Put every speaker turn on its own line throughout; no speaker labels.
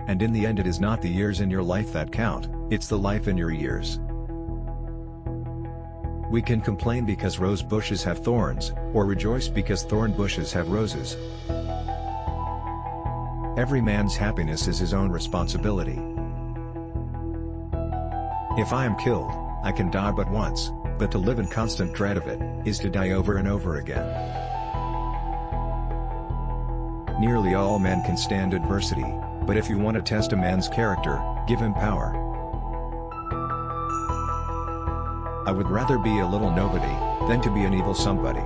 and in the end it is not the years in your life that count, it's the life in your years. We can complain because rose bushes have thorns, or rejoice because thorn bushes have roses. Every man's happiness is his own responsibility. If I am killed, I can die but once, but to live in constant dread of it, is to die over and over again. Nearly all men can stand adversity, but if you want to test a man's character, give him power. I would rather be a little nobody, than to be an evil somebody.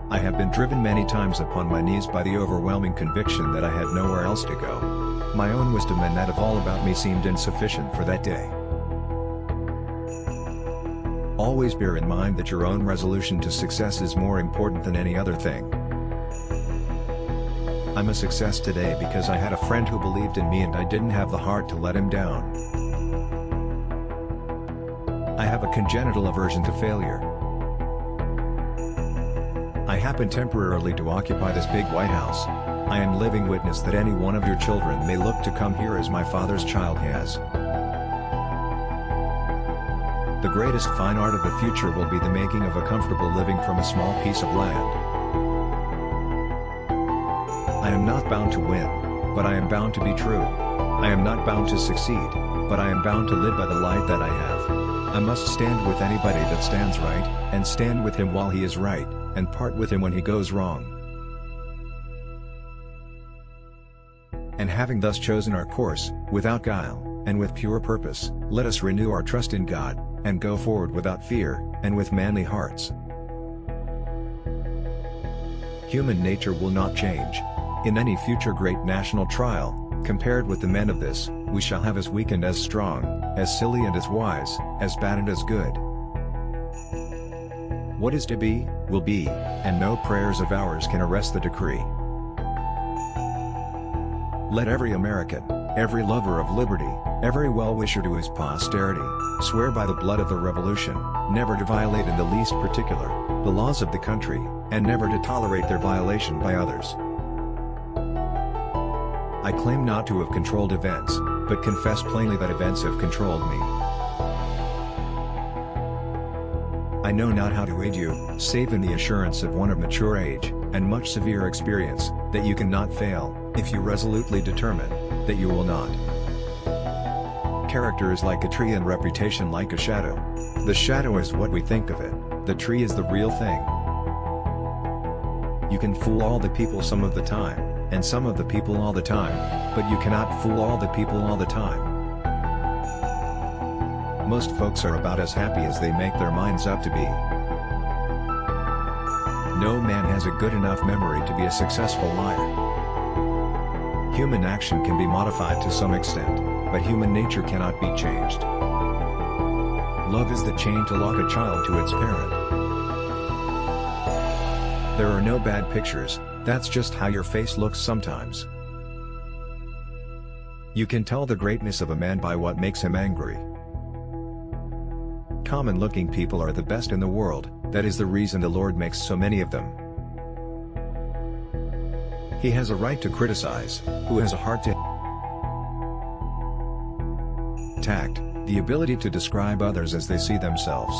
I have been driven many times upon my knees by the overwhelming conviction that I had nowhere else to go. My own wisdom and that of all about me seemed insufficient for that day. Always bear in mind that your own resolution to success is more important than any other thing. I'm a success today because I had a friend who believed in me and I didn't have the heart to let him down. I have a congenital aversion to failure. I happen temporarily to occupy this big White House. I am living witness that any one of your children may look to come here as my father's child has. The greatest fine art of the future will be the making of a comfortable living from a small piece of land. I am not bound to win, but I am bound to be true. I am not bound to succeed, but I am bound to live by the light that I have. I must stand with anybody that stands right, and stand with him while he is right, and part with him when he goes wrong. And having thus chosen our course, without guile, and with pure purpose, let us renew our trust in God, and go forward without fear, and with manly hearts. Human nature will not change. In any future great national trial, compared with the men of this, we shall have as weak and as strong, as silly and as wise, as bad and as good. What is to be, will be, and no prayers of ours can arrest the decree. Let every American, every lover of liberty, every well-wisher to his posterity, swear by the blood of the Revolution, never to violate in the least particular, the laws of the country, and never to tolerate their violation by others. I claim not to have controlled events, but confess plainly that events have controlled me. I know not how to aid you, save in the assurance of one of mature age, and much severe experience, that you cannot fail, if you resolutely determine, that you will not. Character is like a tree and reputation like a shadow. The shadow is what we think of it, the tree is the real thing. You can fool all the people some of the time, and some of the people all the time, but you cannot fool all the people all the time. Most folks are about as happy as they make their minds up to be. No man has a good enough memory to be a successful liar. Human action can be modified to some extent, but human nature cannot be changed. Love is the chain to lock a child to its parent. There are no bad pictures, that's just how your face looks sometimes. You can tell the greatness of a man by what makes him angry. Common-looking people are the best in the world, that is the reason the Lord makes so many of them. He has a right to criticize, who has a heart to tact, the ability to describe others as they see themselves.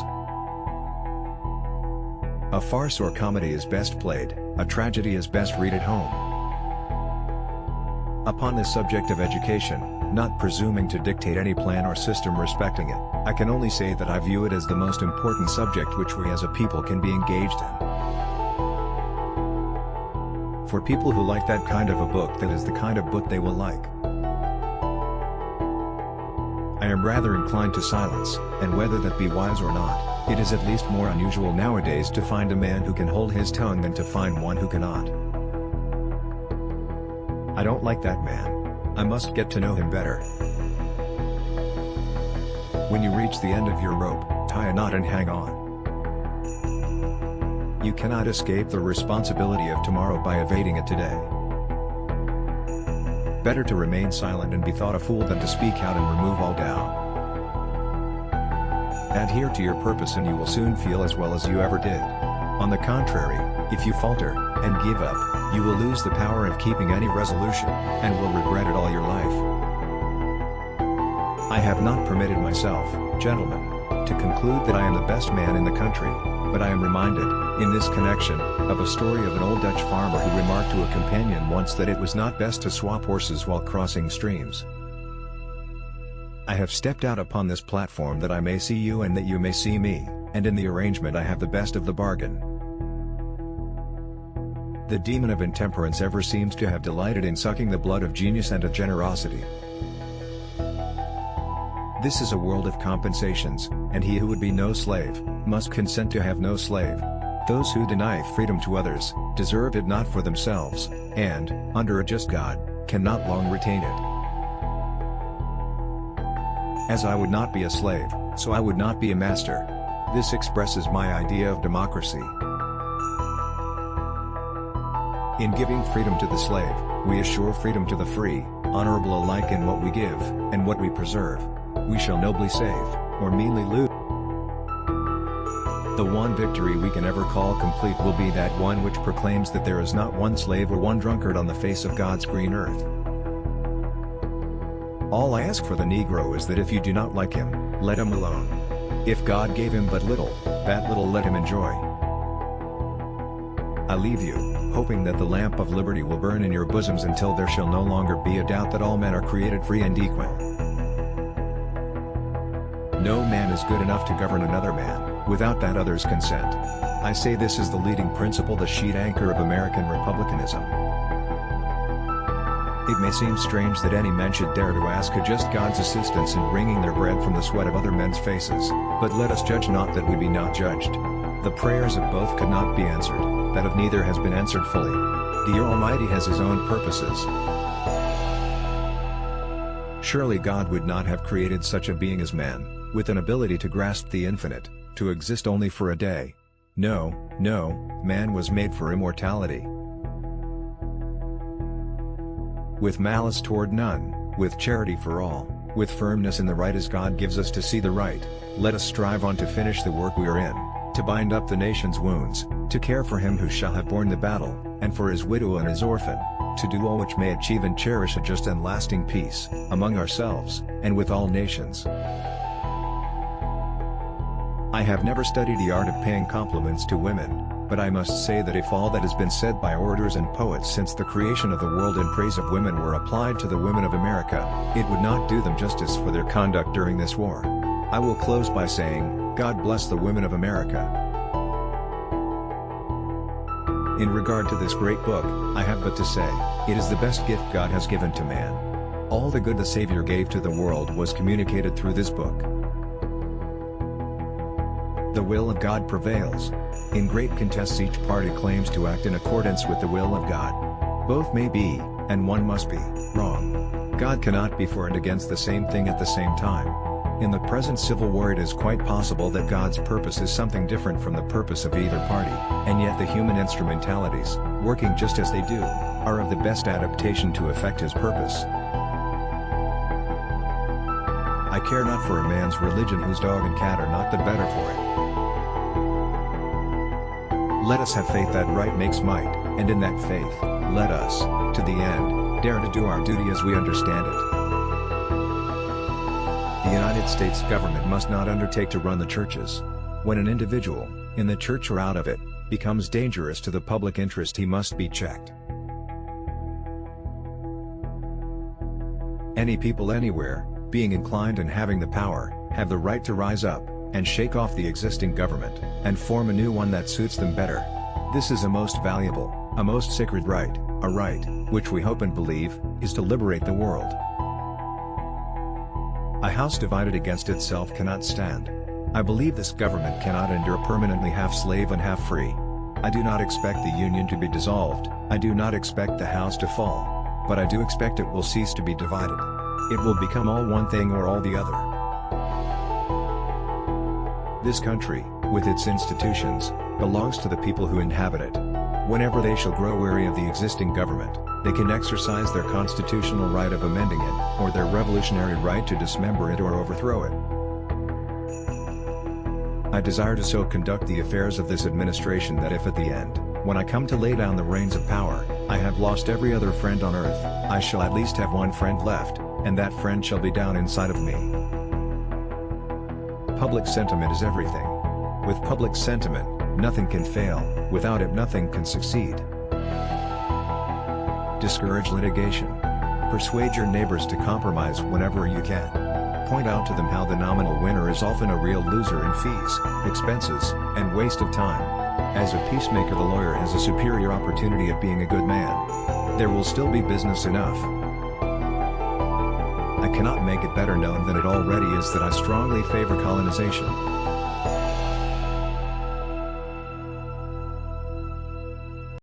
A farce or comedy is best played, a tragedy is best read at home. Upon the subject of education, not presuming to dictate any plan or system respecting it, I can only say that I view it as the most important subject which we as a people can be engaged in. For people who like that kind of a book, that is the kind of book they will like. I am rather inclined to silence, and whether that be wise or not, it is at least more unusual nowadays to find a man who can hold his tongue than to find one who cannot. I don't like that man. I must get to know him better. When you reach the end of your rope, tie a knot and hang on. You cannot escape the responsibility of tomorrow by evading it today. Better to remain silent and be thought a fool than to speak out and remove all doubt. Adhere to your purpose and you will soon feel as well as you ever did. On the contrary, if you falter, and give up, You will lose the power of keeping any resolution, and will regret it all your life. I have not permitted myself, gentlemen, to conclude that I am the best man in the country, but I am reminded, in this connection, of a story of an old Dutch farmer who remarked to a companion once that it was not best to swap horses while crossing streams. I have stepped out upon this platform that I may see you and that you may see me, and in the arrangement I have the best of the bargain. The demon of intemperance ever seems to have delighted in sucking the blood of genius and of generosity. This is a world of compensations, and he who would be no slave, must consent to have no slave. Those who deny freedom to others, deserve it not for themselves, and, under a just God, cannot long retain it. As I would not be a slave, so I would not be a master. This expresses my idea of democracy. In giving freedom to the slave, we assure freedom to the free, honorable alike in what we give, and what we preserve. We shall nobly save, or meanly lose. The one victory we can ever call complete will be that one which proclaims that there is not one slave or one drunkard on the face of God's green earth. All I ask for the Negro is that if you do not like him, let him alone. If God gave him but little, that little let him enjoy. I leave you, hoping that the lamp of liberty will burn in your bosoms until there shall no longer be a doubt that all men are created free and equal. No man is good enough to govern another man, without that other's consent. I say this is the leading principle, the sheet anchor of American republicanism. It may seem strange that any men should dare to ask a just God's assistance in wringing their bread from the sweat of other men's faces, but let us judge not that we be not judged. The prayers of both could not be answered, that of neither has been answered fully. The Almighty has His own purposes. Surely God would not have created such a being as man, with an ability to grasp the infinite, to exist only for a day. No, no, man was made for immortality. With malice toward none, with charity for all, with firmness in the right as God gives us to see the right, let us strive on to finish the work we are in, to bind up the nation's wounds, to care for him who shall have borne the battle, and for his widow and his orphan, to do all which may achieve and cherish a just and lasting peace, among ourselves, and with all nations. I have never studied the art of paying compliments to women, but I must say that if all that has been said by orators and poets since the creation of the world in praise of women were applied to the women of America, it would not do them justice for their conduct during this war. I will close by saying, God bless the women of America. In regard to this great book, I have but to say, it is the best gift God has given to man. All the good the Savior gave to the world was communicated through this book. The will of God prevails. In great contests each party claims to act in accordance with the will of God. Both may be, and one must be, wrong. God cannot be for and against the same thing at the same time. In the present civil war it is quite possible that God's purpose is something different from the purpose of either party, and yet the human instrumentalities, working just as they do, are of the best adaptation to effect His purpose. I care not for a man's religion whose dog and cat are not the better for it. Let us have faith that right makes might, and in that faith, let us, to the end, dare to do our duty as we understand it. The United States government must not undertake to run the churches. When an individual, in the church or out of it, becomes dangerous to the public interest, he must be checked. Any people anywhere, being inclined and having the power, have the right to rise up, and shake off the existing government, and form a new one that suits them better. This is a most valuable, a most sacred right, a right, which we hope and believe, is to liberate the world. A house divided against itself cannot stand. I believe this government cannot endure permanently half slave and half free. I do not expect the Union to be dissolved, I do not expect the house to fall, but I do expect it will cease to be divided. It will become all one thing or all the other. This country, with its institutions, belongs to the people who inhabit it. Whenever they shall grow weary of the existing government, they can exercise their constitutional right of amending it, or their revolutionary right to dismember it or overthrow it. I desire to so conduct the affairs of this administration that if at the end, when I come to lay down the reins of power, I have lost every other friend on earth, I shall at least have one friend left, and that friend shall be down inside of me. Public sentiment is everything. With public sentiment, nothing can fail, without it nothing can succeed. Discourage litigation. Persuade your neighbors to compromise whenever you can. Point out to them how the nominal winner is often a real loser in fees, expenses, and waste of time. As a peacemaker, the lawyer has a superior opportunity of being a good man. There will still be business enough. I cannot make it better known than it already is that I strongly favor colonization.